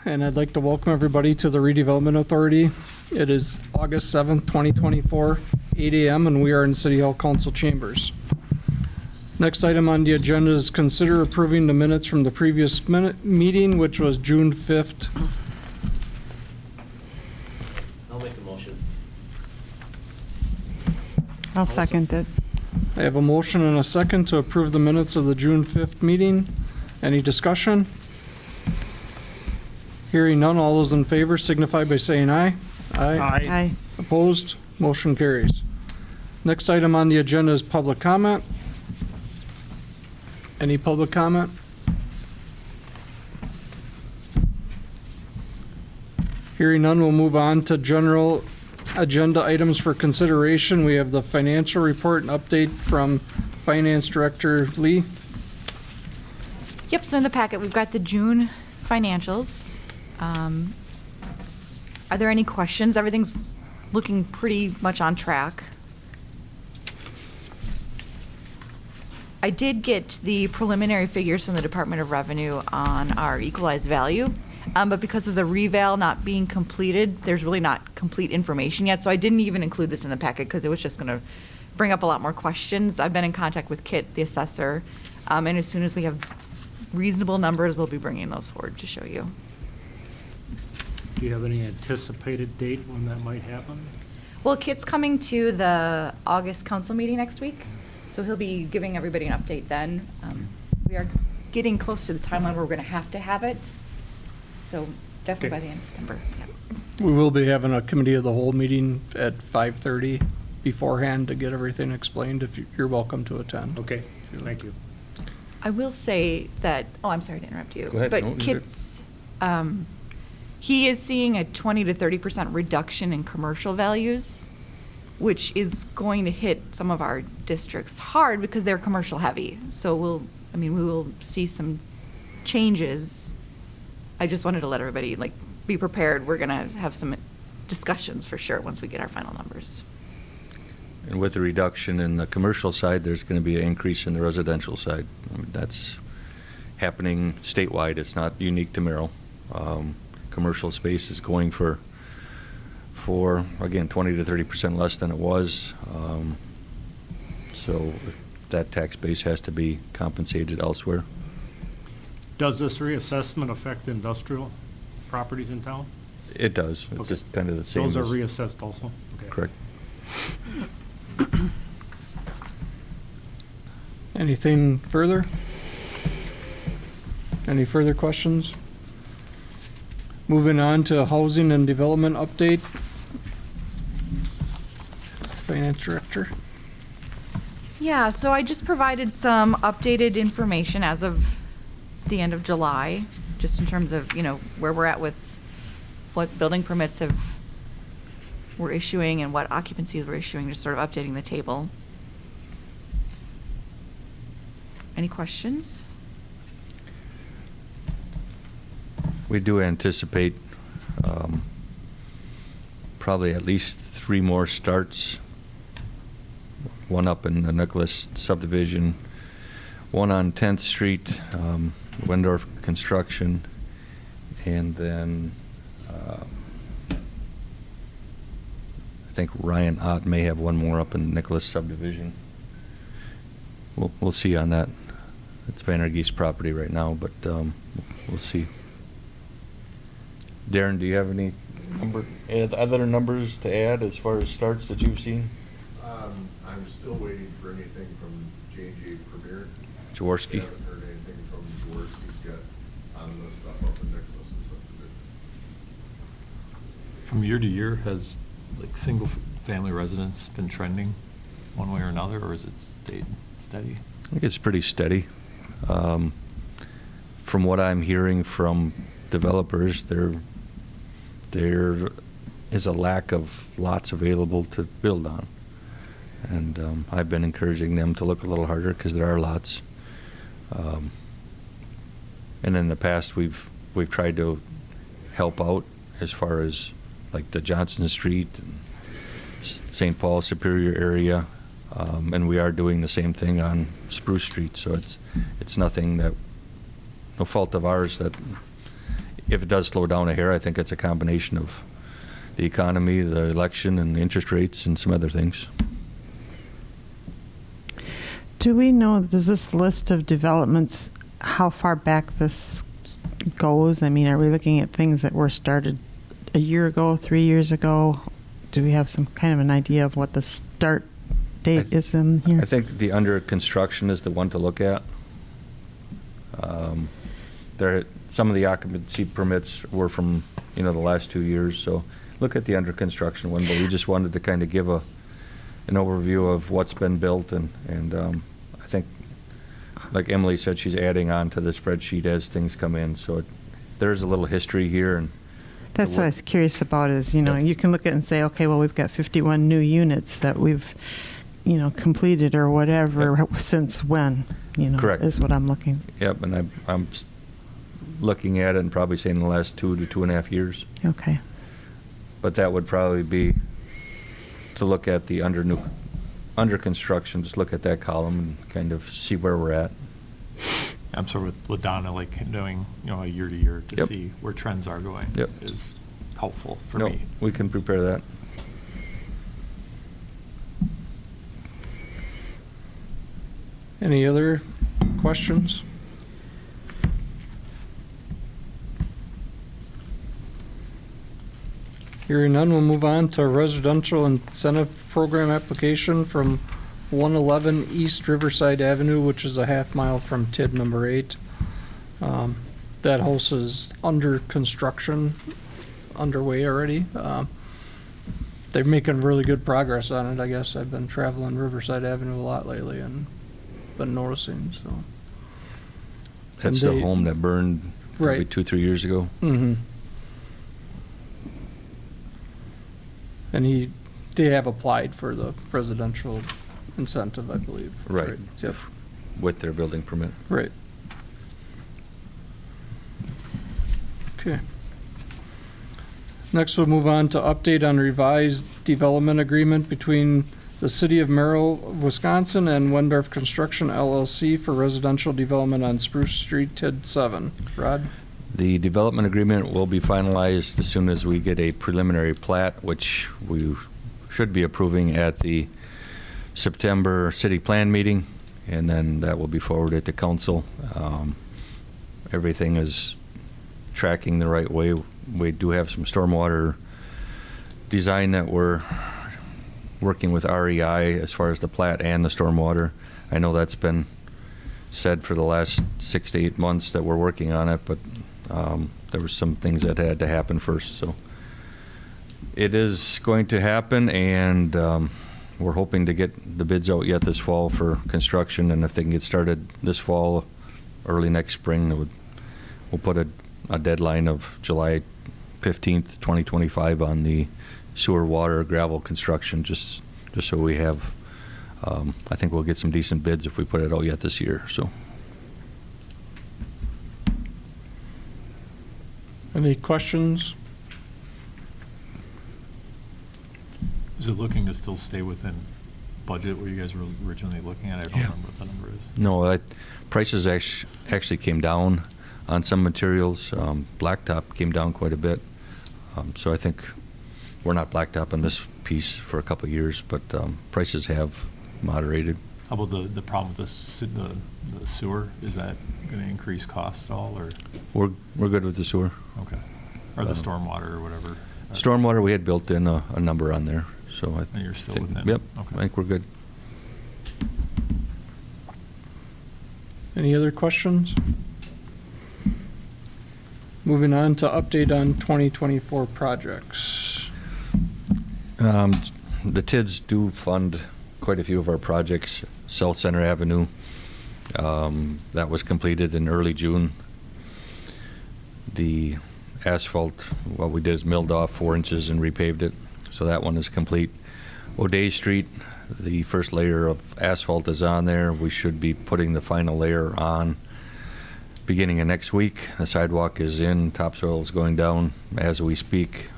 and I'd like to welcome everybody to the Redevelopment Authority. It is August 7th, 2024, 8 a.m., and we are in City Hall Council Chambers. Next item on the agenda is consider approving the minutes from the previous meeting, which was June 5th. I'll make a motion. I'll second it. I have a motion and a second to approve the minutes of the June 5th meeting. Any discussion? Hearing none, all those in favor signify by saying aye. Aye. Opposed? Motion carries. Next item on the agenda is public comment. Any public comment? Hearing none, we'll move on to general agenda items for consideration. We have the financial report and update from Finance Director Lee. Yep, so in the packet, we've got the June financials. Are there any questions? Everything's looking pretty much on track. I did get the preliminary figures from the Department of Revenue on our equalized value, but because of the reval not being completed, there's really not complete information yet, so I didn't even include this in the packet because it was just going to bring up a lot more questions. I've been in contact with Kit, the assessor, and as soon as we have reasonable numbers, we'll be bringing those forward to show you. Do you have any anticipated date when that might happen? Well, Kit's coming to the August council meeting next week, so he'll be giving everybody an update then. We are getting close to the timeline where we're going to have it, so definitely by the end of September. Yep. We will be having a committee of the whole meeting at 5:30 beforehand to get everything explained. If you're welcome to attend. Okay, thank you. I will say that, I'm sorry to interrupt you. Go ahead. But No, you're good. Kit's, he is seeing a 20 to 30% reduction in commercial values, which is going to hit some of our districts hard because they're commercial heavy. So we will see some changes. I just wanted to let everybody be prepared. We're gonna have some discussions for sure once we get our final numbers. And with the reduction in the commercial side, there's going to be an increase in the residential side. I mean, that's happening statewide. It's not unique to Merrill. Commercial space is going for again, 20 to 30% less than it was. So that tax base has to be compensated elsewhere. Does this reassessment affect industrial properties in town? It does. It's Okay. just kind of the same. Those are as- reassessed also? Okay. Correct. Anything further? Any further questions? Moving on to housing and development update. Finance Director. Yeah, so I just provided some updated information as of the end of July, just in terms of, where we're at with what building permits we're issuing and what occupancies we're issuing, just sort of updating the table. Any questions? We do anticipate probably at least 3 more starts. One up in the Nicholas subdivision, one on 10th Street, Wendorf Construction, and then I think Ryan Ott may have one more up in Nicholas subdivision. We'll see on that. It's Vandergeest property right now, but we'll see. Darren, do you have any other numbers to add as far as starts that you've seen? I'm still waiting for anything from J&J Premier. Jaworski? I haven't heard anything from Jaworski's yet on the stuff up in Nicholas subdivision. From year to year, has single family residence been trending one way or another, or has it stayed steady? I think it's pretty steady. From what I'm hearing from developers, there is a lack of lots available to build on. And I've been encouraging them to look a little harder because there are lots. And in the past, we've tried to help out as far as like the Johnson Street and St. Paul Superior area, and we are doing the same thing on Spruce Street. So it's nothing that, no fault of ours that if it does slow down a hair, I think it's a combination of the economy, the election, and the interest rates, and some other things. Do we know, does this list of developments, how far back this goes? I mean, are we looking at things that were started a year ago, 3 years ago? Do we have some kind of an idea of what the start date is in here? I think the under construction is the one to look at. Some of the occupancy permits were from, the last 2 years, so look at the under construction one, but we just wanted to kind of give an overview of what's been built, and I think, like Emily said, she's adding on to the spreadsheet as things come in, so there's a little history here. And That's what I was curious about is, you can look at it and say, okay, well, we've got 51 new units that we've, completed or whatever, since when, Correct. is what I'm looking. Yep, and I'm looking at it and probably saying in the last 2 to 2.5 years. Okay. But that would probably be to look at the under construction, just look at that column and kind of see where we're at. I'm sort of with LaDonna, like doing, a year to year to Yep. see where trends are going. Yep. Is helpful for No, me. we can prepare that. Any other questions? Hearing none, we'll move on to residential incentive program application from 111 East Riverside Avenue, which is a half mile from TID number 8. That house is under construction, underway already. They're making really good progress on it, I guess. I've been traveling Riverside Avenue a lot lately and been noticing, so. That's And the they- home that burned probably Right. 2-3 years ago. Mm-hmm. And they have applied for the residential incentive, I believe. Right. Yep, With their building permit. right. Okay. Next, we'll move on to update on revised development agreement between the City of Merrill, Wisconsin and Wendorf Construction LLC for residential development on Spruce Street, TID 7. Rod? The development agreement will be finalized as soon as we get a preliminary plat, which we should be approving at the September city plan meeting, and then that will be forwarded to council. Everything is tracking the right way. We do have some stormwater design that we're working with REI as far as the plat and the stormwater. I know that's been said for the last 6 to 8 months that we're working on it, but there were some things that had to happen first. So it is going to happen, and we're hoping to get the bids out yet this fall for construction, and if they can get started this fall, early next spring, we'll put a deadline of July 15th, 2025 on the sewer, water, gravel construction, just so we have, I think we'll get some decent bids if we put it out yet this year, so. Any questions? Is it looking to still stay within budget where you guys were originally looking at? I don't remember what the number is. No, prices actually came down on some materials. Blacktop came down quite a bit. So I think we're not blacktop on this piece for a couple of years, but prices have moderated. How about the problem with the sewer? Is that going to increase cost at all, or? We're good with the sewer. Okay. Or the stormwater or whatever? Stormwater, we had built in a number on there, so I And you're still think, within? yep, Okay. I think we're good. Any other questions? Moving on to update on 2024 projects. The TIDs do fund quite a few of our projects. South Center Avenue, that was completed in early June. The asphalt, what we did is milled off 4 inches and repaved it, so that one is complete. O'Day Street, the first layer of asphalt is on there. We should be putting the final layer on beginning of next week. The sidewalk is in, topsoil is going down as we speak.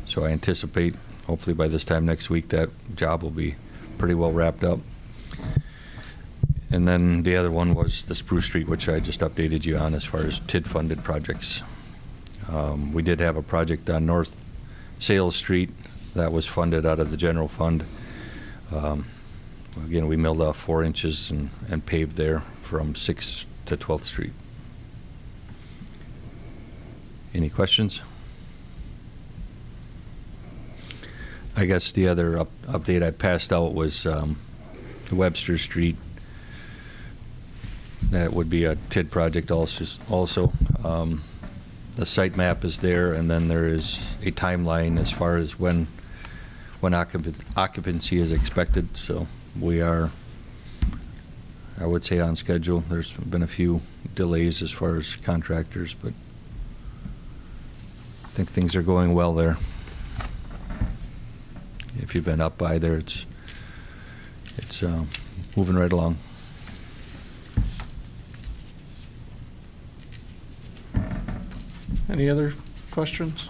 So I anticipate, hopefully by this time next week, that job will be pretty well wrapped up. And then the other one was the Spruce Street, which I just updated you on as far as TID-funded projects. We did have a project on North Sales Street that was funded out of the general fund. Again, we milled off 4 inches and paved there from 6th to 12th Street. Any questions? I guess the other update I passed out was Webster Street. That would be a TID project also. The site map is there, and then there is a timeline as far as when occupancy is expected. So we are, I would say, on schedule. There's been a few delays as far as contractors, but I think things are going well there. If you've been up by there, it's moving right along. Any other questions?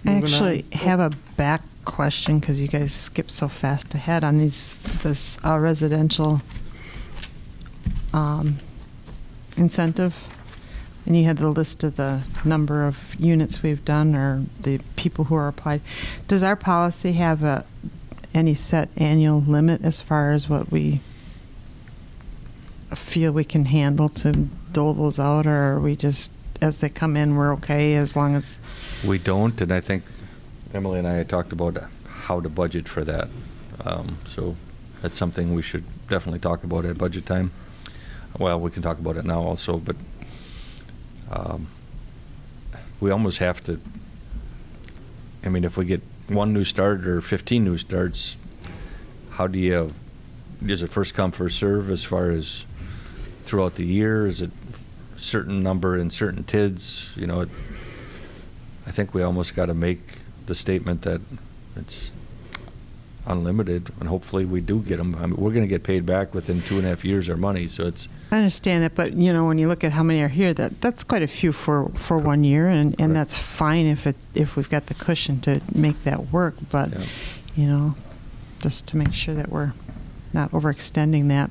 I Moving actually on. have a back question because you guys skipped so fast ahead on this residential incentive. And you had the list of the number of units we've done or the people who are applied. Does our policy have any set annual limit as far as what we feel we can handle to dole those out, or are we just, as they come in, we're okay as long as... We don't, and I think Emily and I had talked about how to budget for that. So that's something we should definitely talk about at budget time. Well, we can talk about it now also, but we almost have to, I mean, if we get 1 new start or 15 new starts, how do you, is it first come, first serve as far as throughout the year? Is it a certain number in certain TIDs? You know, I think we almost got to make the statement that it's unlimited, and hopefully we do get them. I mean, we're going to get paid back within 2.5 years our money, so it's... I understand that, but you know, when you look at how many are here, that's quite a few for 1 year, and Right. that's fine if we've got the cushion to make that work. But Yeah. you know, just to make sure that we're not overextending that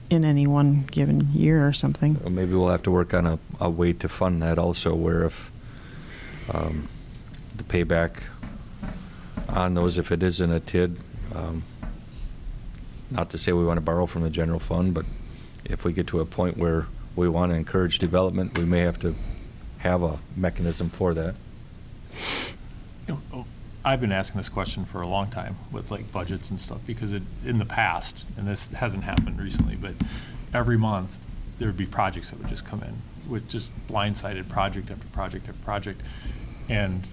in any one given year or something. Well, maybe we'll have to work on a way to fund that also, where if the payback on those, if it is in a TID, not to say we want to borrow from the general fund, but if we get to a point where we want to encourage development, we may have to have a mechanism for that. You know, I've been asking this question for a long time with like budgets and stuff, because in the past, and this hasn't happened recently, but every month there would be projects that would just come in with just blindsided project after project after project. And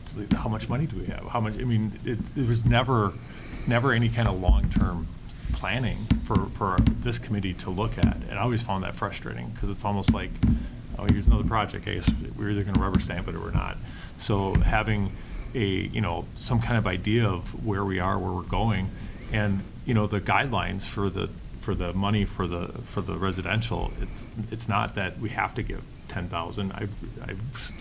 it's like, how much money do we have? How much? I mean, there was never any kind of long-term planning for this committee to look at. And I always found that frustrating, because it's almost like, oh, here's another project. I guess we're either going to rubber stamp it or we're not. So having some kind of idea of where we are, where we're going, and the guidelines for the money for the residential. It's not that we have to give 10,000.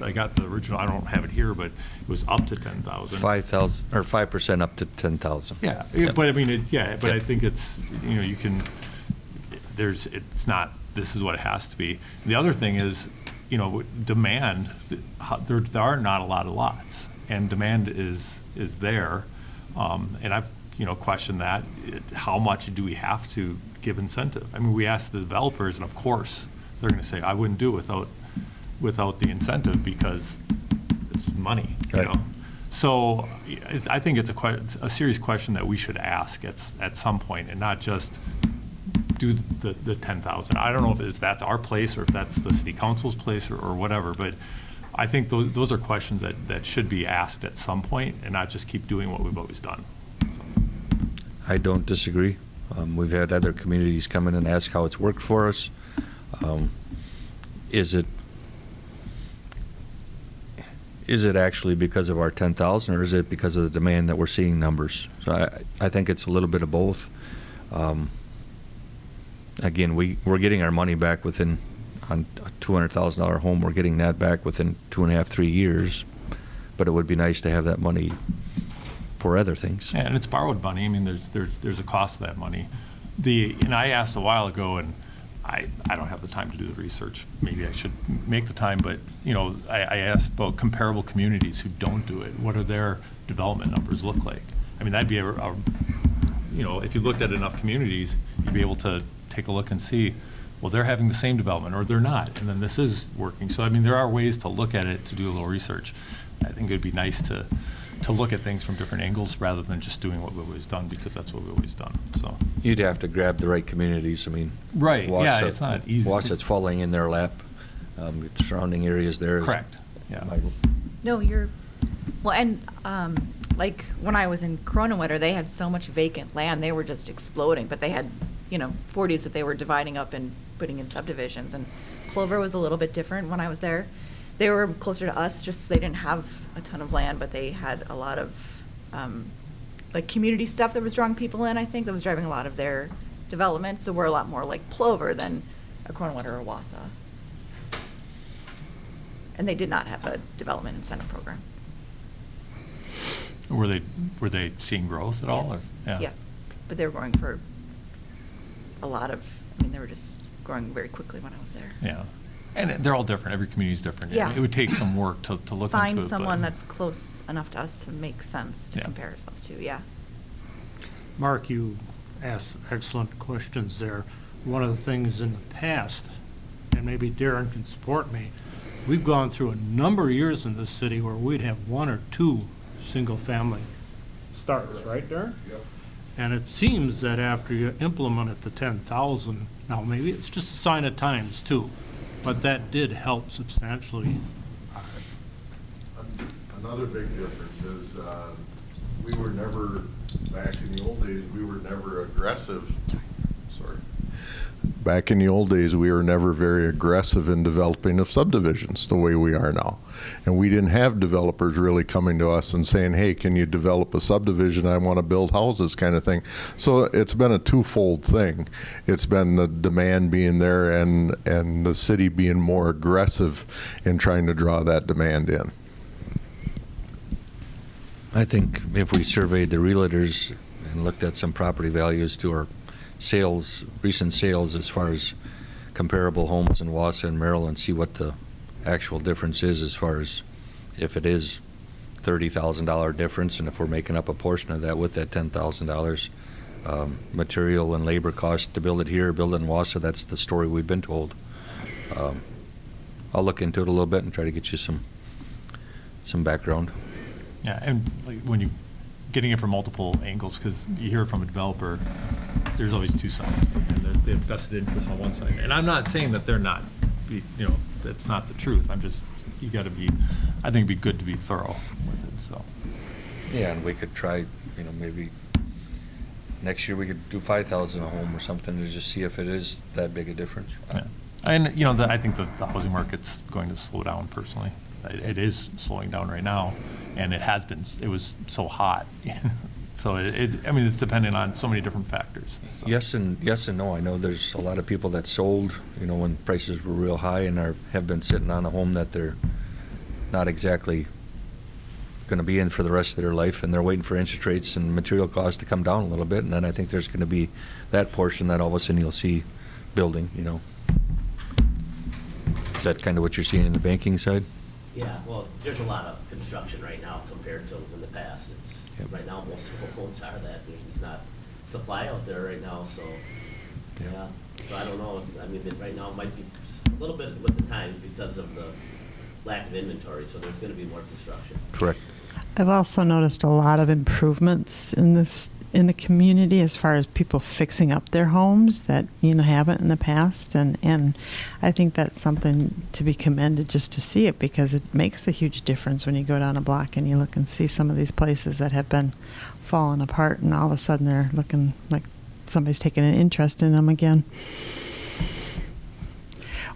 I got the original. I don't have it here, but it was up to 10,000. 5,000 or 5% up to 10,000. Yeah, Yep. but I mean, but Yep. I think it's you can. It's not. This is what it has to be. The other thing is, demand. There are not a lot of lots, and demand is there, and I've questioned that. How much do we have to give incentive? I mean, we ask the developers, and of course they're going to say, I wouldn't do it without the incentive, because it's money, Right. So I think it's a serious question that we should ask at some point, and not just do the 10,000. I don't know if that's our place or if that's the city council's place or whatever, but I think those are questions that should be asked at some point, and not just keep doing what we've always done. I don't disagree. We've had other communities come in and ask how it's worked for us. Is it actually because of our 10,000, or is it because of the demand that we're seeing numbers? So I think it's a little bit of both. Again, we're getting our money back within, on a $200,000 home, we're getting that back within 2.5, 3 years. But it would be nice to have that money for other things. And it's borrowed money. I mean, there's a cost to that money. And I asked a while ago, and I don't have the time to do the research. Maybe I should make the time, but, I asked about comparable communities who don't do it. What do their development numbers look like? I mean, that'd be if you looked at enough communities, you'd be able to take a look and see, well, they're having the same development, or they're not, and then this is working. So, I mean, there are ways to look at it, to do a little research. I think it'd be nice to look at things from different angles rather than just doing what we've always done, because that's what we've always done, so. You'd have to grab the right communities, I mean. Right, yeah, Wausau- it's not easy. Wausau's falling in their lap, the surrounding areas there. Correct, yeah. No, well, and, like, when I was in Cronenwetter, they had so much vacant land, they were just exploding, but they had, 40s that they were dividing up and putting in subdivisions, and Plover was a little bit different when I was there. They were closer to us, just they didn't have a ton of land, but they had a lot of, like, community stuff that was drawing people in, I think, that was driving a lot of their development, so we're a lot more like Plover than a Cronenwetter or Wausau. And they did not have a development incentive program. Were they seeing growth at all? Yes. Or- Yeah, but they were growing for they were just growing very quickly when I was there. Yeah. And they're all different. Every community's different. Yeah. It would take some work to look into it. Find but- someone that's close enough to us to make sense to Yeah. compare ourselves to, yeah. Mark, you asked excellent questions there. One of the things in the past, and maybe Darren can support me, we've gone through a number of years in this city where we'd have 1 or 2 single-family starts, right, Darren? Yep. And it seems that after you implemented the 10,000, now maybe it's just a sign of times too, but that did help substantially. Another big difference is, we were never, back in the old days, we were never aggressive. Sorry. Back in the old days, we were never very aggressive in developing of subdivisions the way we are now. And we didn't have developers really coming to us and saying, hey, can you develop a subdivision? I want to build houses kind of thing. So it's been a twofold thing. It's been the demand being there and the city being more aggressive in trying to draw that demand in. I think if we surveyed the realtors and looked at some property values to our recent sales as far as comparable homes in Wausau and Merrill, and see what the actual difference is as far as if it is $30,000 difference, and if we're making up a portion of that with that $10,000, material and labor cost to build it here, build it in Wausau, that's the story we've been told. I'll look into it a little bit and try to get you some background. Yeah, and like when you getting it from multiple angles, because you hear it from a developer, there's always two sides, and they have vested interest on one side. And I'm not saying that they're not, that's not the truth. I'm just, you got to be, I think it'd be good to be thorough with it, so. Yeah, and we could try, maybe next year we could do 5,000 a home or something to just see if it is that big a difference. Yeah. And, I think the housing market's going to slow down personally. It is slowing down right now, and it was so hot. So it's dependent on so many different factors. So. Yes and no. I know there's a lot of people that sold, when prices were real high and have been sitting on a home that they're not exactly going to be in for the rest of their life, and they're waiting for interest rates and material costs to come down a little bit, and then I think there's going to be that portion that all of a sudden you'll see building, Is that kind of what you're seeing in the banking side? Yeah, well, there's a lot of construction right now compared to in the past. Yep. Right now, most of the homes are that. There's not supply out there right now, so, Yep. yeah. So I don't know, right now it might be a little bit with the time because of the lack of inventory, so there's gonna be more construction. Correct. I've also noticed a lot of improvements in the community as far as people fixing up their homes that haven't in the past, and I think that's something to be commended just to see it, because it makes a huge difference when you go down a block and you look and see some of these places that have been falling apart, and all of a sudden they're looking like somebody's taking an interest in them again.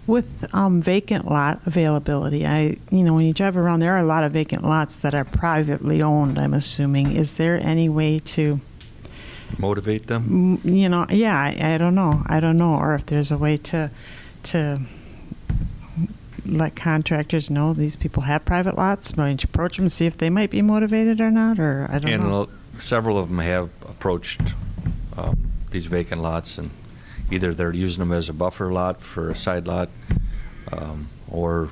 With vacant lot availability, when you drive around, there are a lot of vacant lots that are privately owned, I'm assuming. Is there any way to Motivate them? I don't know. Or if there's a way to let contractors know these people have private lots, might you approach them, see if they might be motivated or not, or I don't know. And several of them have approached these vacant lots, and either they're using them as a buffer lot for a side lot, or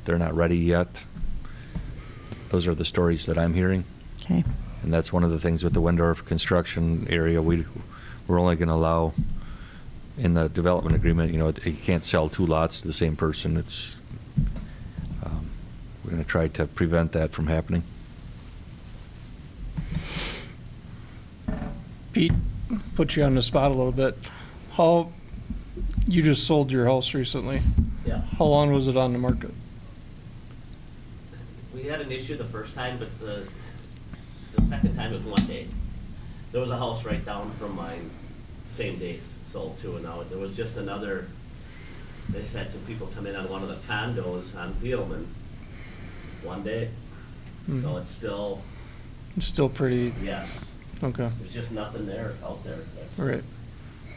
they're not ready yet. Those are the stories that I'm hearing. Okay. And that's one of the things with the Wendorf construction area. We're only going to allow, in the development agreement, you can't sell 2 lots to the same person. We're going to try to prevent that from happening. Pete, put you on the spot a little bit. You just sold your house recently. Yeah. How long was it on the market? We had an issue the first time, but the second time it was 1 day. There was a house right down from mine, same day sold too, and now there was just another, they just had some people come in on one of the condos on Peelman 1 day. So it's still, Still pretty, yes, okay, there's just nothing there out there. That's- all right,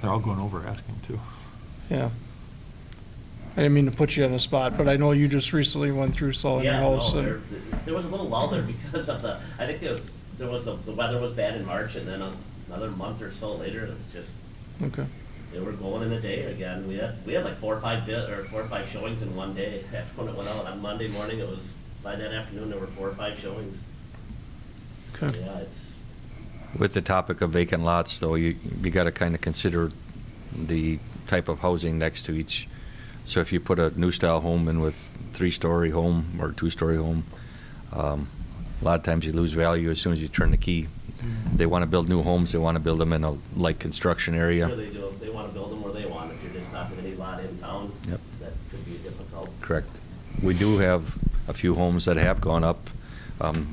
They're all going over asking too. yeah. I didn't mean to put you on the spot, but I know you just recently went through selling your Yeah, house. no, And there was a little lull there because of I think there was the weather was bad in March, and then another month or so later, it was just, Okay, they were going in a day again. We had like 4 or 5 showings in 1 day. After when it went out on Monday morning, it was, by that afternoon, there were 4 or 5 showings. okay. Yeah, it's, With the topic of vacant lots, though, you got to kind of consider the type of housing next to each. So if you put a new style home in with 3-story home or 2-story home, a lot of times you lose value as soon as you turn the key. They want to build new homes. They want to build them in a light construction area. sure they do. They want to build them where they want. If you're just talking any lot in town, Yep. that could be difficult. Correct. We do have a few homes that have gone up,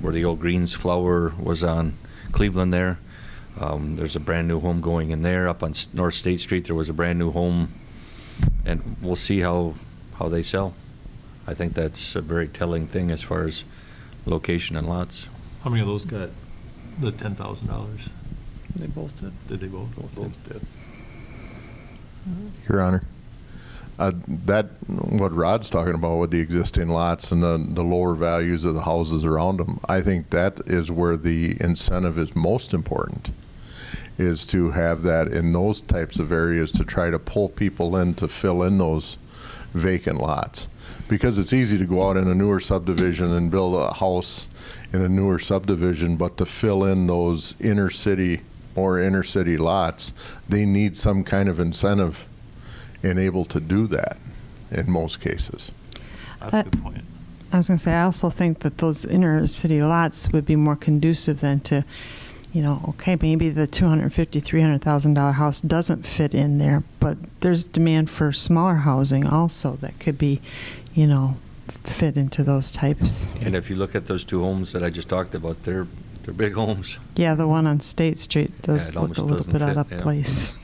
where the old Greens Flower was on Cleveland there. There's a brand-new home going in there. Up on North State Street, there was a brand-new home, and we'll see how they sell. I think that's a very telling thing as far as location and lots. How many of those got the $10,000? They both did. Did they both? Both did. Your Honor. What Rod's talking about with the existing lots and the lower values of the houses around them, I think that is where the incentive is most important, is to have that in those types of areas to try to pull people in to fill in those vacant lots. Because it's easy to go out in a newer subdivision and build a house in a newer subdivision, but to fill in those inner city lots, they need some kind of incentive and able to do that in most cases. That's a good point. I was going to say, I also think that those inner city lots would be more conducive than to, okay, maybe the $250,000, $300,000 house doesn't fit in there, but there's demand for smaller housing also that could be, fit into those types. And if you look at those 2 homes that I just talked about, they're big homes. Yeah, the one on State Street does it look almost a little doesn't bit out fit, of yeah. place.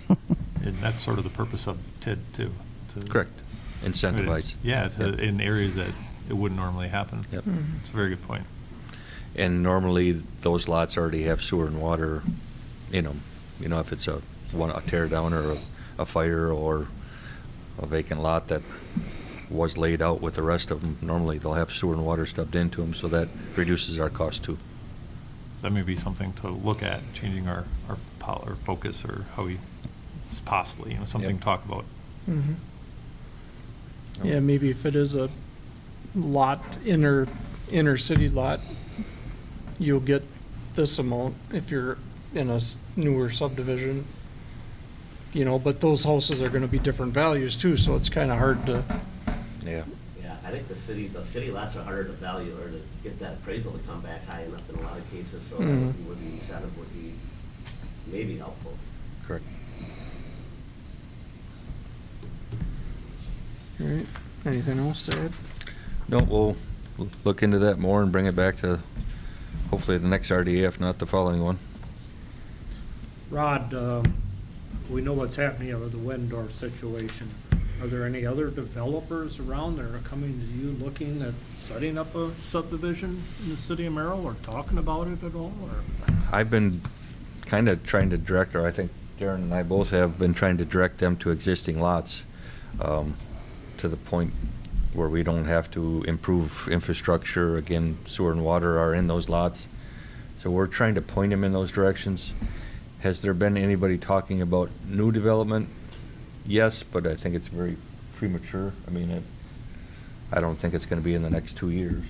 And that's sort of the purpose of TID too. Correct. Incentivize. Yeah, Yep. in areas that it wouldn't normally happen. Yep. It's a very good point. And normally, those lots already have sewer and water in them. If it's a tear down or a fire or a vacant lot that was laid out with the rest of them, normally they'll have sewer and water stubbed into them, so that reduces our cost too. So that may be something to look at, changing our focus or how we possibly, something Yep. to talk about. Mhm. Yeah, maybe if it is a lot, inner city lot, you'll get this amount if you're in a newer subdivision. But those houses are gonna be different values too, so it's kinda hard to, Yeah. Yeah, I think the city lots are harder to value or to get that appraisal to come back high enough in a lot of cases, so that Mhm. would be the incentive would be maybe helpful. Correct. all right, anything else to add? No, we'll look into that more and bring it back to hopefully the next RDA, if not the following one. Rod, we know what's happening with the Wendorf situation. Are there any other developers around that are coming to you looking at setting up a subdivision in the city of Merrill or talking about it at all, or? I've been kind of trying to direct, or I think Darren and I both have been trying to direct them to existing lots, to the point where we don't have to improve infrastructure. Again, sewer and water are in those lots. So we're trying to point them in those directions. Has there been anybody talking about new development? yes, but I think it's very premature. I mean, I don't think it's going to be in the next 2 years.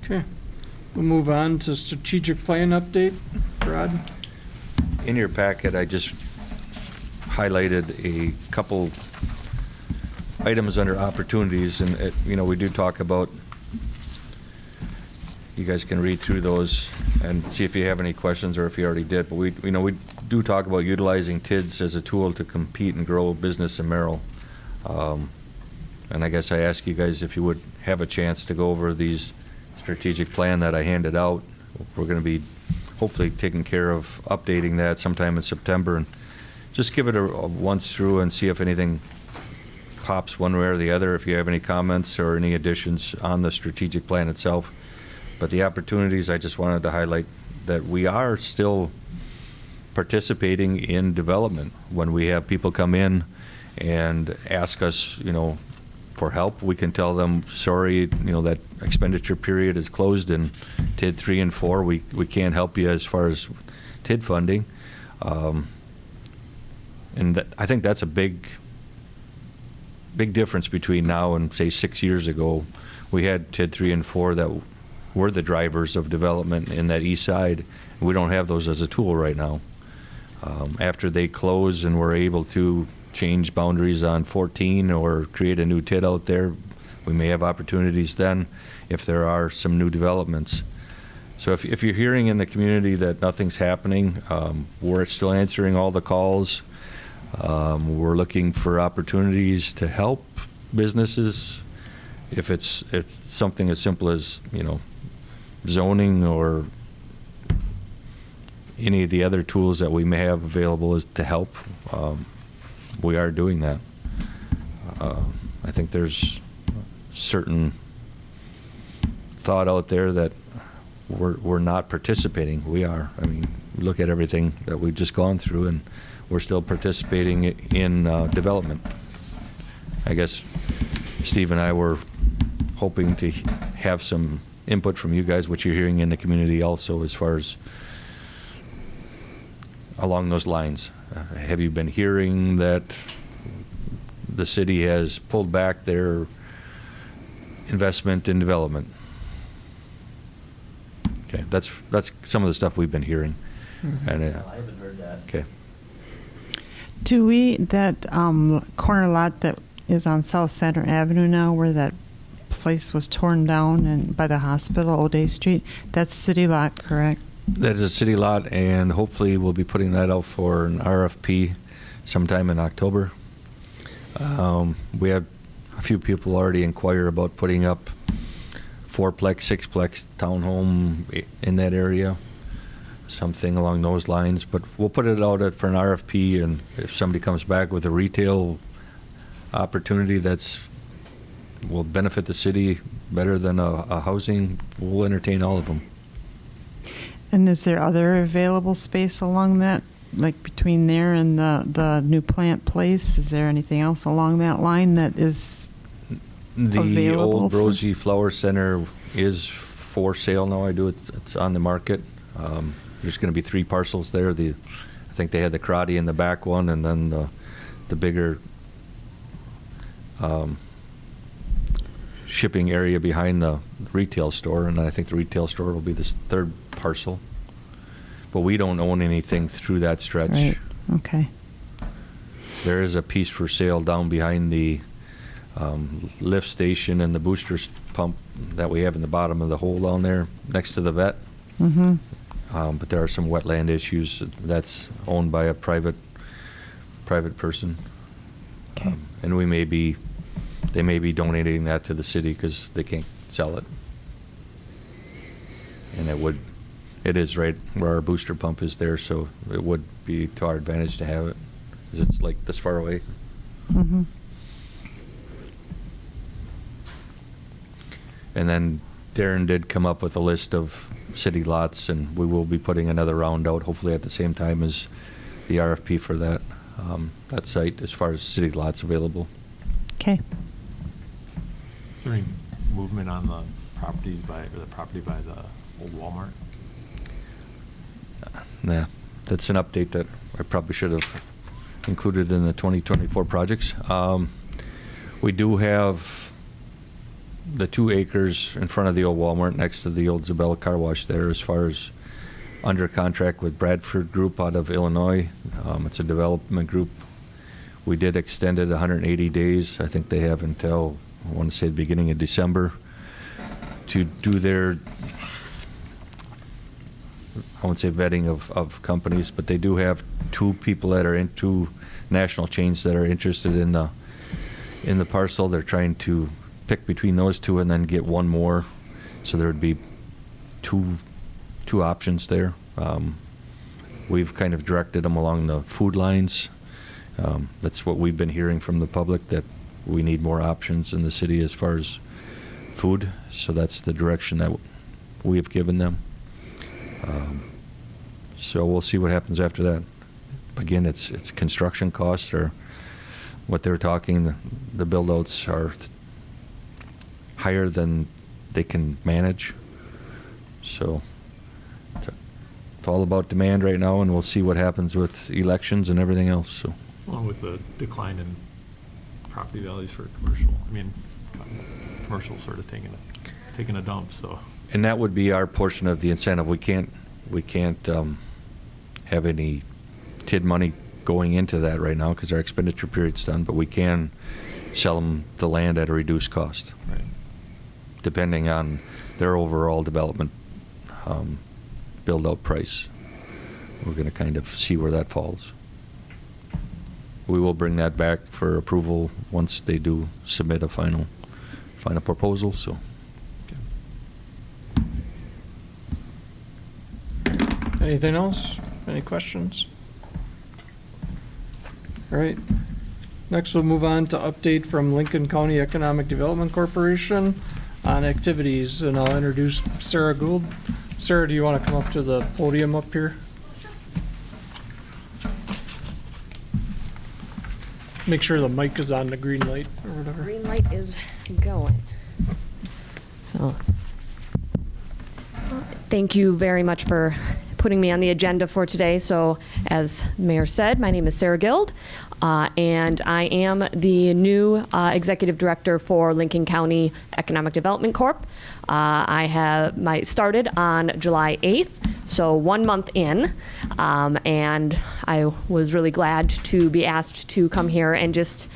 Okay. We'll move on to strategic plan update. Rod? In your packet, I just highlighted a couple items under opportunities, and we do talk about, you guys can read through those and see if you have any questions or if you already did, but we do talk about utilizing TIDS as a tool to compete and grow business in Merrill. And I guess I ask you guys if you would have a chance to go over these strategic plan that I handed out. We're going to be hopefully taking care of updating that sometime in September, and just give it a once through and see if anything pops one way or the other, if you have any comments or any additions on the strategic plan itself. But the opportunities, I just wanted to highlight that we are still participating in development. When we have people come in and ask us, for help, we can tell them, sorry, that expenditure period is closed in TID 3 and 4. We can't help you as far as TID funding. And I think that's a big difference between now and, say, 6 years ago. We had TID 3 and 4 that were the drivers of development in that east side. We don't have those as a tool right now. After they close and we're able to change boundaries on 14 or create a new TID out there, we may have opportunities then if there are some new developments. So if you're hearing in the community that nothing's happening, we're still answering all the calls. We're looking for opportunities to help businesses. If it's something as simple as, zoning or any of the other tools that we may have available is to help, we are doing that. I think there's certain thought out there that we're not participating. We are. I mean, look at everything that we've just gone through, and we're still participating in development. I guess Steve and I were hoping to have some input from you guys, what you're hearing in the community also, as far as along those lines. Have you been hearing that the city has pulled back their investment in development? Okay, that's some of the stuff we've been hearing. Mm-hmm. And I haven't heard that. okay. Do we, that corner lot that is on South Center Avenue now, where that place was torn down and by the hospital, O'Day Street, that's city lot, correct? That is a city lot, and hopefully we'll be putting that out for an RFP sometime in October. We have a few people already inquire about putting up 4-plex, 6-plex townhome in that area, something along those lines. But we'll put it out for an RFP, and if somebody comes back with a retail opportunity will benefit the city better than a housing, we'll entertain all of them. And is there other available space along that, like between there and the new plant place? Is there anything else along that line that is The available old for- Rosie Flower Center is for sale now. It's on the market. There's going to be 3 parcels there. I think they had the karate in the back one, and then the bigger shipping area behind the retail store, and I think the retail store will be this 3rd parcel. But we don't own anything through that stretch. Right, okay. There is a piece for sale down behind the lift station and the booster pump that we have in the bottom of the hole down there next to the vet. Mm-hmm. But there are some wetland issues. That's owned by a private person. Okay. And they may be donating that to the city because they can't sell it. And it is right where our booster pump is there, so it would be to our advantage to have it, because it's like this far away. Mm-hmm. And then Darren did come up with a list of city lots, and we will be putting another round out, hopefully at the same time as the RFP for that site, as far as city lots available. Okay. Is there any movement on the property by the old Walmart? Yeah, that's an update that I probably should have included in the 2024 projects. We do have the 2 acres in front of the old Walmart next to the old Zabella Car Wash there as far as under contract with Bradford Group out of Illinois. It's a development group. We did extend it 180 days. I think they have until, I want to say, the beginning of December to do their, I won't say vetting of companies, but they do have 2 people that are into national chains that are interested in the parcel. They're trying to pick between those 2 and then get 1 more. So there would be two options there. We've kind of directed them along the food lines. That's what we've been hearing from the public, that we need more options in the city as far as food. So that's the direction that we have given them. So we'll see what happens after that. Again, it's construction costs or what they're talking. The build-outs are higher than they can manage. So it's all about demand right now, and we'll see what happens with elections and everything else. So, Along with the decline in property values for commercial, I mean, commercial sort of taking a dump, so. and that would be our portion of the incentive. We can't have any TID money going into that right now because our expenditure period's done, but we can sell them the land at a reduced cost. Right. Depending on their overall development build-out price. We're going to kind of see where that falls. We will bring that back for approval once they do submit a final proposal. So, Anything else? Any questions? All right. Next, we'll move on to update from Lincoln County Economic Development Corporation on activities, and I'll introduce Sarah Gould. Sarah, do you want to come up to the podium up here? Make sure the mic is on the green light or whatever. Green light is going. So, thank you very much for putting me on the agenda for today. So, as the Mayor said, my name is Sarah Guild, and I am the new Executive Director for Lincoln County Economic Development Corp. I started on July 8th, so 1 month in, and I was really glad to be asked to come here and just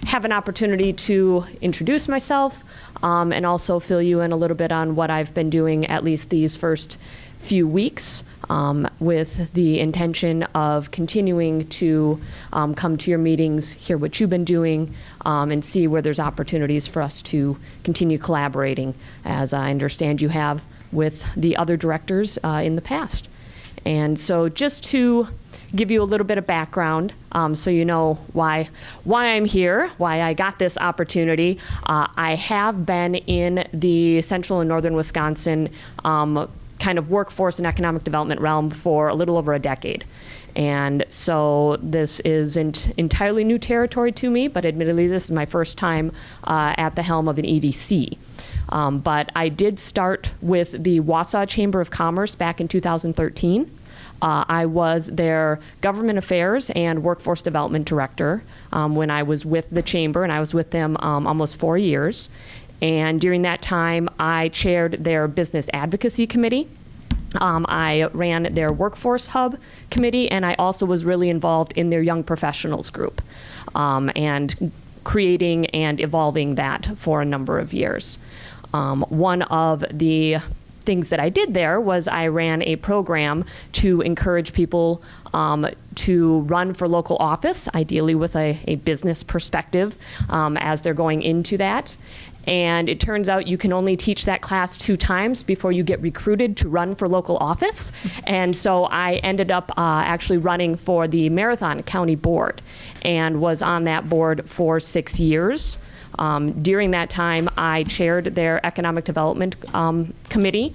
have an opportunity to introduce myself, and also fill you in a little bit on what I've been doing at least these first few weeks, with the intention of continuing to come to your meetings, hear what you've been doing, and see where there's opportunities for us to continue collaborating, as I understand you have with the other directors in the past. And so just to give you a little bit of background, so you know why I'm here, why I got this opportunity. I have been in the central and northern Wisconsin kind of workforce and economic development realm for a little over a decade. And so this isn't entirely new territory to me, but admittedly this is my first time at the helm of an EDC. But I did start with the Wausau Chamber of Commerce back in 2013. I was their government affairs and workforce development director when I was with the chamber, and I was with them almost 4 years. And during that time, I chaired their business advocacy committee. I ran their workforce hub committee, and I also was really involved in their young professionals group, and creating and evolving that for a number of years. One of the things that I did there was I ran a program to encourage people to run for local office, ideally with a business perspective as they're going into that. And it turns out you can only teach that class 2 times before you get recruited to run for local office. And so I ended up actually running for the Marathon County Board and was on that board for 6 years. During that time, I chaired their Economic Development Committee,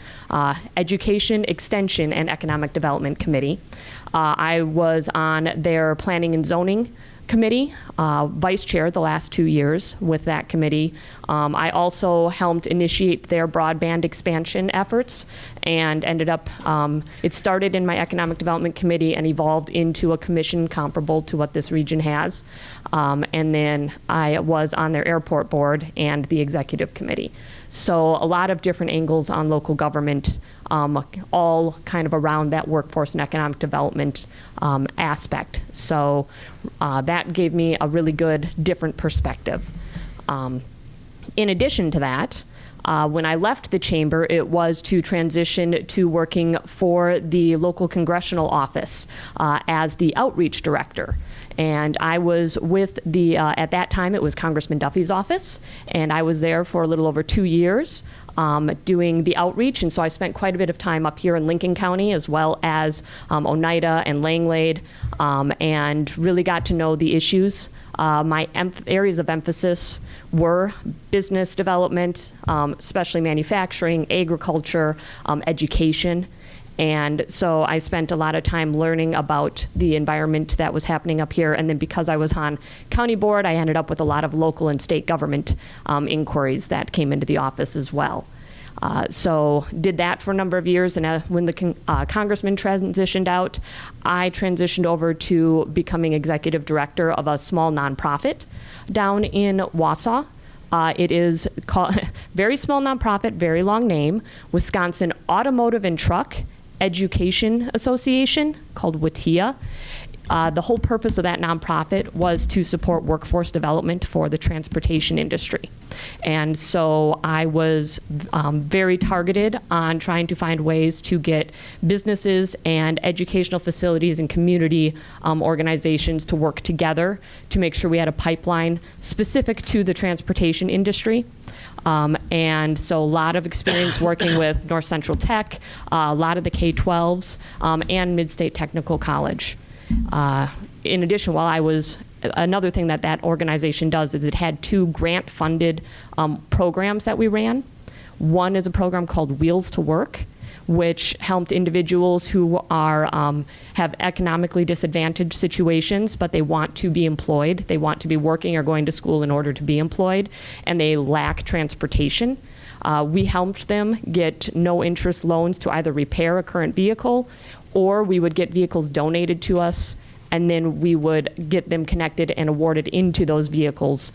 Education, Extension, and Economic Development Committee. I was on their Planning and Zoning Committee, vice chair the last 2 years with that committee. I also helped initiate their broadband expansion efforts and ended up, it started in my Economic Development Committee and evolved into a commission comparable to what this region has. And then I was on their airport board and the executive committee. So a lot of different angles on local government, all kind of around that workforce and economic development aspect. So that gave me a really good, different perspective. In addition to that, when I left the chamber, it was to transition to working for the local congressional office as the outreach director. And I was with the, at that time, it was Congressman Duffy's office, and I was there for a little over 2 years doing the outreach. And so I spent quite a bit of time up here in Lincoln County, as well as Oneida and Langlade, and really got to know the issues. My areas of emphasis were business development, especially manufacturing, agriculture, education. And so I spent a lot of time learning about the environment that was happening up here. And then because I was on county board, I ended up with a lot of local and state government inquiries that came into the office as well. So did that for a number of years. And when the congressman transitioned out, I transitioned over to becoming executive director of a small nonprofit down in Wausau. It is called, very small nonprofit, very long name, Wisconsin Automotive and Truck Education Association, called WATIA. The whole purpose of that nonprofit was to support workforce development for the transportation industry. And so I was very targeted on trying to find ways to get businesses and educational facilities and community organizations to work together to make sure we had a pipeline specific to the transportation industry. And so a lot of experience working with North Central Tech, a lot of the K-12s, and Mid-State Technical College. In addition, while I was, another thing that that organization does is it had 2 grant-funded programs that we ran. One is a program called Wheels to Work, which helped individuals who are have economically disadvantaged situations, but they want to be employed. They want to be working or going to school in order to be employed, and they lack transportation. We helped them get no-interest loans to either repair a current vehicle, or we would get vehicles donated to us, and then we would get them connected and awarded into those vehicles,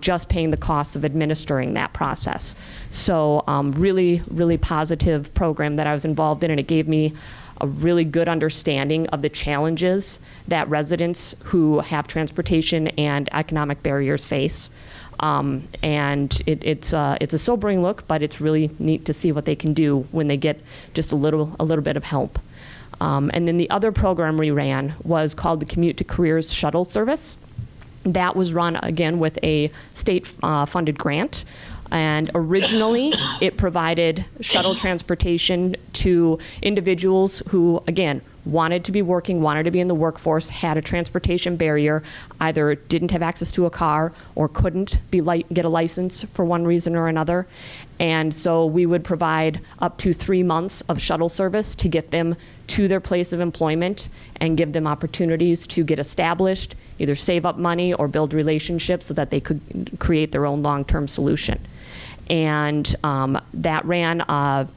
just paying the costs of administering that process. So really, really positive program that I was involved in, and it gave me a really good understanding of the challenges that residents who have transportation and economic barriers face. And it's a sobering look, but it's really neat to see what they can do when they get just a little bit of help. And then the other program we ran was called the Commute to Careers Shuttle Service. That was run, again, with a state-funded grant. And originally, it provided shuttle transportation to individuals who, again, wanted to be working, wanted to be in the workforce, had a transportation barrier, either didn't have access to a car or couldn't get a license for one reason or another. And so we would provide up to 3 months of shuttle service to get them to their place of employment and give them opportunities to get established, either save up money or build relationships so that they could create their own long-term solution. And that ran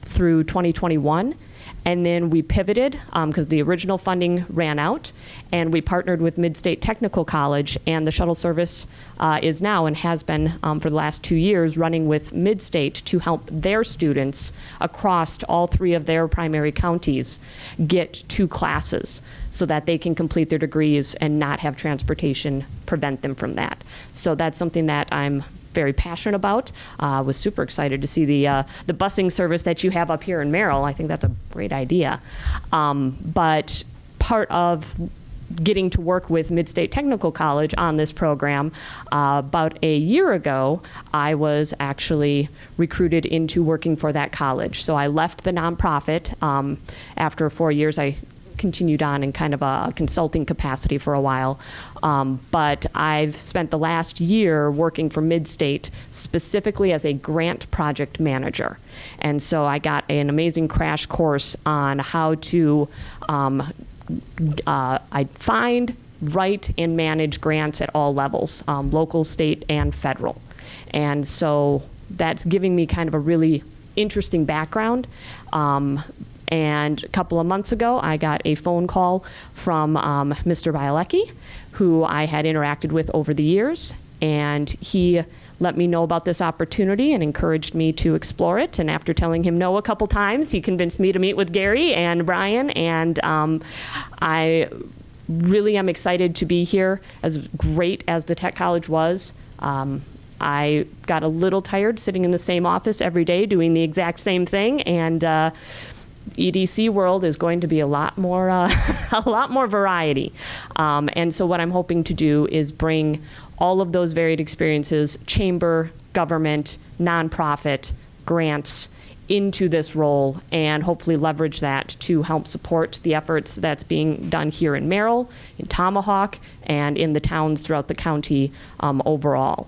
through 2021. And then we pivoted because the original funding ran out, and we partnered with Mid-State Technical College, and the shuttle service is now and has been for the last 2 years running with Mid-State to help their students across all 3 of their primary counties get to classes so that they can complete their degrees and not have transportation prevent them from that. So that's something that I'm very passionate about. Was super excited to see the busing service that you have up here in Merrill. I think that's a great idea. But part of getting to work with Mid-State Technical College on this program, about a year ago, I was actually recruited into working for that college. So I left the nonprofit. After 4 years, I continued on in kind of a consulting capacity for a while. But I've spent the last year working for Mid-State specifically as a grant project manager. And so I got an amazing crash course on how to find, write, and manage grants at all levels, local, state, and federal. And so that's giving me kind of a really interesting background. And a couple of months ago, I got a phone call from Mr. Bialecki, who I had interacted with over the years, and he let me know about this opportunity and encouraged me to explore it. And after telling him no a couple times, he convinced me to meet with Gary and Brian, and I really am excited to be here. As great as the tech college was, I got a little tired sitting in the same office every day doing the exact same thing, and EDC world is going to be a lot more a lot more variety. And so what I'm hoping to do is bring all of those varied experiences, chamber, government, nonprofit, grants, into this role, and hopefully leverage that to help support the efforts that's being done here in Merrill, in Tomahawk, and in the towns throughout the county overall.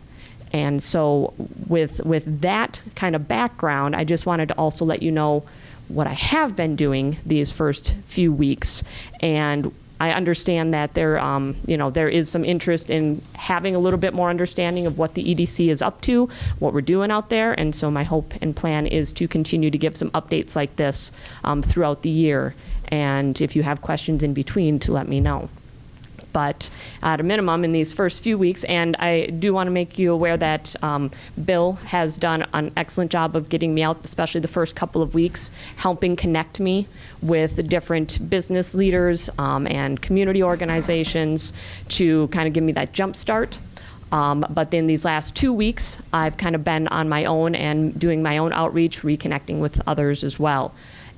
And so with that kind of background, I just wanted to also let you know what I have been doing these first few weeks. And I understand that there is some interest in having a little bit more understanding of what the EDC is up to, what we're doing out there. And so my hope and plan is to continue to give some updates like this throughout the year. And if you have questions in between, to let me know. But at a minimum, in these first few weeks, and I do want to make you aware that Bill has done an excellent job of getting me out, especially the first couple of weeks, helping connect me with different business leaders and community organizations to kind of give me that jump start. But then these last 2 weeks, I've kind of been on my own and doing my own outreach, reconnecting with others as well.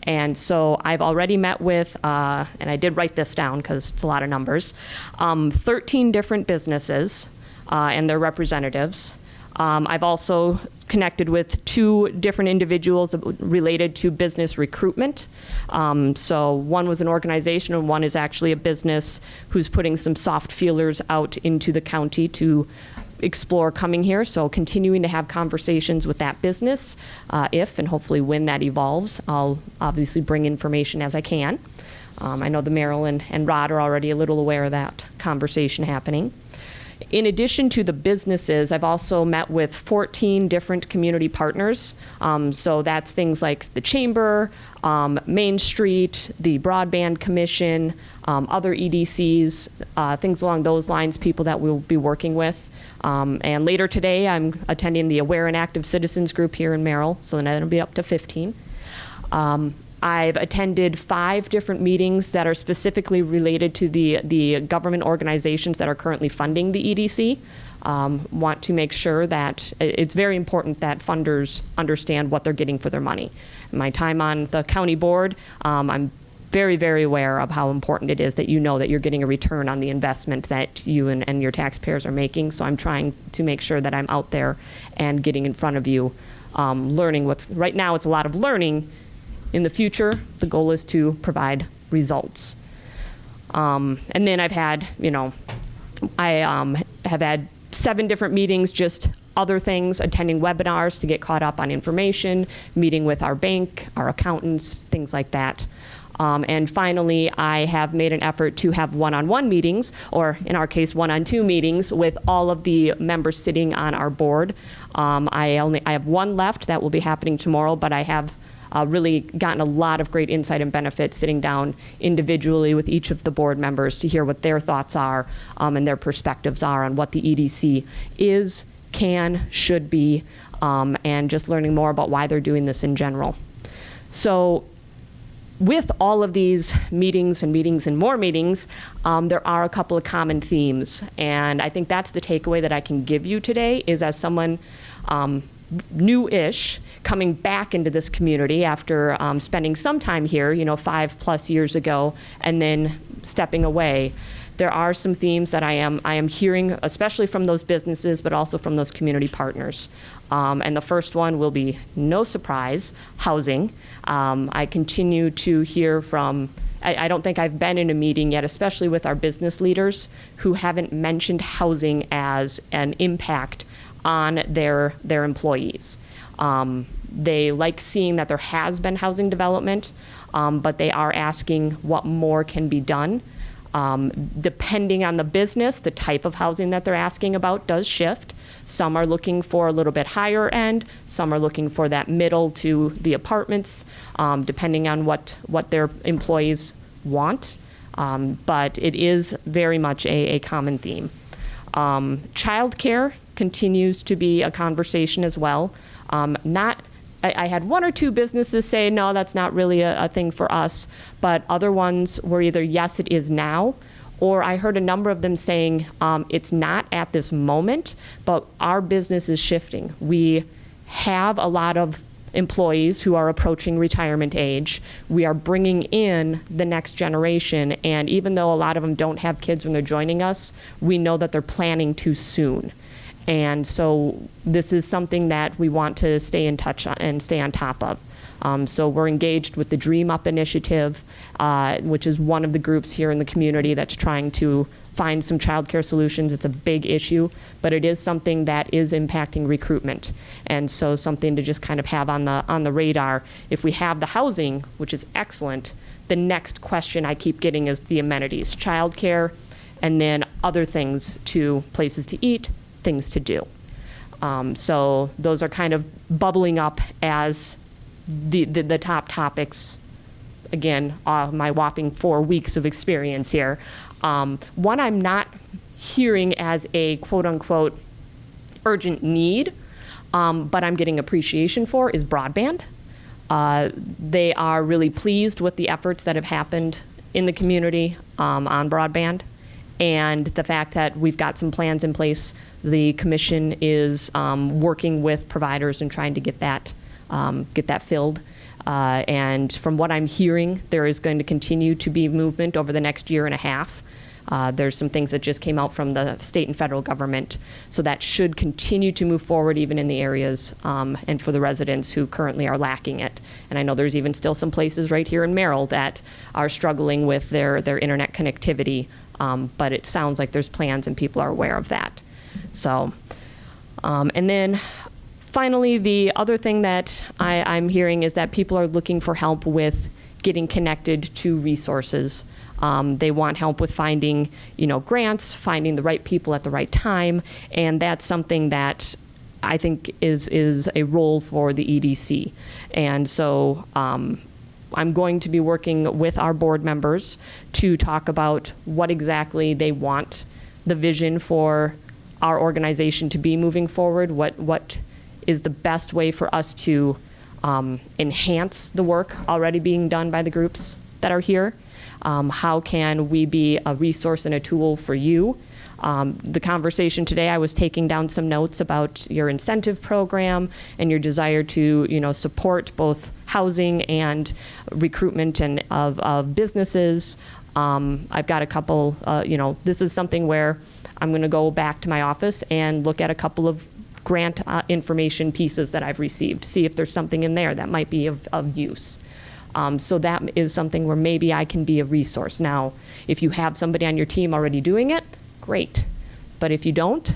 And so I've already met with, and I did write this down because it's a lot of numbers, 13 different businesses and their representatives. I've also connected with 2 different individuals related to business recruitment. So one was an organization and one is actually a business who's putting some soft feelers out into the county to explore coming here. So continuing to have conversations with that business, if and hopefully when that evolves. I'll obviously bring information as I can. I know the Merrill and Rod are already a little aware of that conversation happening. In addition to the businesses, I've also met with 14 different community partners. So that's things like the Chamber, Main Street, the Broadband Commission, other EDCs, things along those lines, people that we'll be working with. And later today, I'm attending the Aware and Active Citizens group here in Merrill, so then it'll be up to 15. I've attended 5 different meetings that are specifically related to the government organizations that are currently funding the EDC. Want to make sure that it's very important that funders understand what they're getting for their money. In my time on the county board, I'm very, very aware of how important it is that you know that you're getting a return on the investment that you and your taxpayers are making. So I'm trying to make sure that I'm out there and getting in front of you, learning right now it's a lot of learning. In the future, the goal is to provide results. And then I've had, I have had 7 different meetings, just other things, attending webinars to get caught up on information, meeting with our bank, our accountants, things like that. And finally, I have made an effort to have one-on-one meetings, or in our case, one-on-2 meetings with all of the members sitting on our board. I have one left that will be happening tomorrow, but I have really gotten a lot of great insight and benefit sitting down individually with each of the board members to hear what their thoughts are and their perspectives are on what the EDC is, can, should be, and just learning more about why they're doing this in general. So with all of these meetings and more meetings, there are a couple of common themes. And I think that's the takeaway that I can give you today is as someone new-ish coming back into this community after spending some time here, 5+ years ago, and then stepping away. There are some themes that I am hearing, especially from those businesses, but also from those community partners. And the first one will be, no surprise, housing. I continue to hear from, I don't think I've been in a meeting yet, especially with our business leaders, who haven't mentioned housing as an impact on their employees. They like seeing that there has been housing development, but they are asking what more can be done. Depending on the business, the type of housing that they're asking about does shift. Some are looking for a little bit higher end. Some are looking for that middle to the apartments, depending on what their employees want. But it is very much a common theme. Childcare continues to be a conversation as well. I had one or two businesses say, no, that's not really a thing for us, but other ones were either, yes, it is now, or I heard a number of them saying, it's not at this moment, but our business is shifting. We have a lot of employees who are approaching retirement age. We are bringing in the next generation, and even though a lot of them don't have kids when they're joining us, we know that they're planning too soon. And so this is something that we want to stay in touch on and stay on top of. So we're engaged with the Dream Up initiative, which is one of the groups here in the community that's trying to find some childcare solutions. It's a big issue, but it is something that is impacting recruitment. And so something to just kind of have on the radar. If we have the housing, which is excellent, the next question I keep getting is the amenities, childcare, and then other things to places to eat, things to do. So those are kind of bubbling up as the top topics. Again, my whopping 4 weeks of experience here. One I'm not hearing as a quote unquote urgent need, but I'm getting appreciation for is broadband. They are really pleased with the efforts that have happened in the community on broadband. And the fact that we've got some plans in place, the commission is working with providers and trying to get that filled. And from what I'm hearing, there is going to continue to be movement over the next year and a half. There's some things that just came out from the state and federal government, so that should continue to move forward even in the areas and for the residents who currently are lacking it. And I know there's even still some places right here in Merrill that are struggling with their internet connectivity. But it sounds like there's plans and people are aware of that. So, and then finally, the other thing that I'm hearing is that people are looking for help with getting connected to resources. They want help with finding, grants, finding the right people at the right time, and that's something that I think is a role for the EDC. And so, I'm going to be working with our board members to talk about what exactly they want the vision for our organization to be moving forward, what is the best way for us to enhance the work already being done by the groups that are here. How can we be a resource and a tool for you? The conversation today, I was taking down some notes about your incentive program and your desire to, support both housing and recruitment and of businesses. I've got a couple, this is something where I'm going to go back to my office and look at a couple of grant information pieces that I've received, see if there's something in there that might be of use. So that is something where maybe I can be a resource. Now, if you have somebody on your team already doing it, great. But if you don't,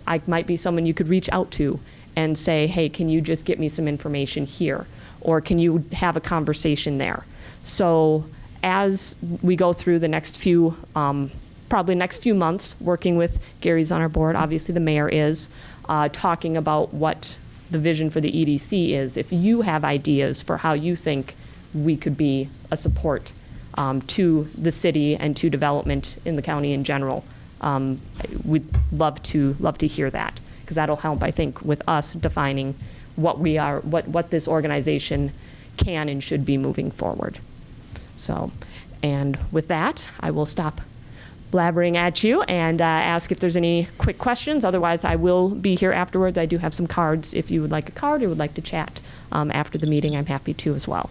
I might be someone you could reach out to and say, hey, can you just get me some information here? Or can you have a conversation there? So as we go through the next few, probably next few months, working with Gary's on our board, obviously the mayor is, talking about what the vision for the EDC is. If you have ideas for how you think we could be a support to the city and to development in the county in general, we'd love to hear that, because that'll help, I think, with us defining what we are, what this organization can and should be moving forward. So, and with that, I will stop blabbering at you and ask if there's any quick questions. Otherwise, I will be here afterwards. I do have some cards. If you would like a card or would like to chat after the meeting, I'm happy to as well.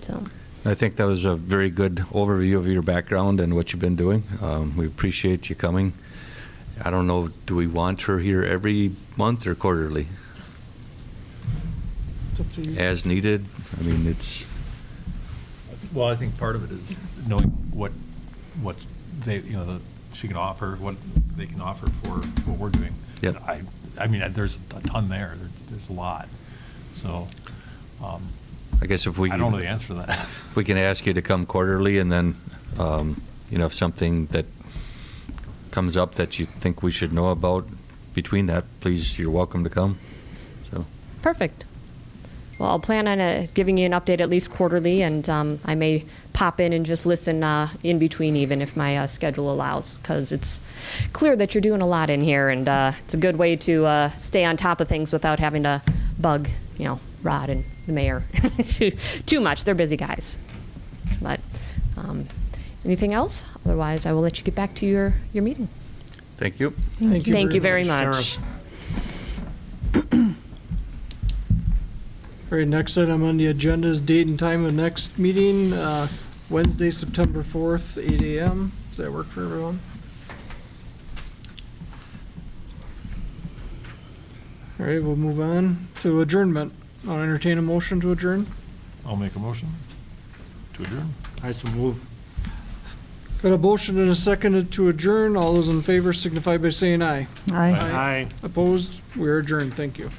So. I think that was a very good overview of your background and what you've been doing. We appreciate you coming. I don't know, do we want her here every month or quarterly? It's up to you. As needed? I mean, it's... Well, I think part of it is knowing what they, she can offer, what they can offer for what we're doing. Yep. I mean, there's a ton there. There's a lot. So, I guess if we I don't know the answer to that. we can ask you to come quarterly, and then if something that comes up that you think we should know about between that, please, you're welcome to come. So, Perfect. Well, I'll plan on giving you an update at least quarterly, and I may pop in and just listen in between even if my schedule allows, because it's clear that you're doing a lot in here, and it's a good way to stay on top of things without having to bug, Rod and the mayor too much. They're busy guys. But anything else? Otherwise, I will let you get back to your meeting. thank you. Thank you. Thank you very Sarah. much. All right, next item on the agenda is date and time of next meeting, Wednesday, September 4th, 8 a.m. Does that work for everyone? All right, we'll move on to adjournment. I'll entertain a motion to adjourn. I'll make a motion to adjourn. I so move. Got a motion and a second to adjourn. All those in favor signify by saying aye. Aye. Aye. Opposed? We are adjourned. Thank you.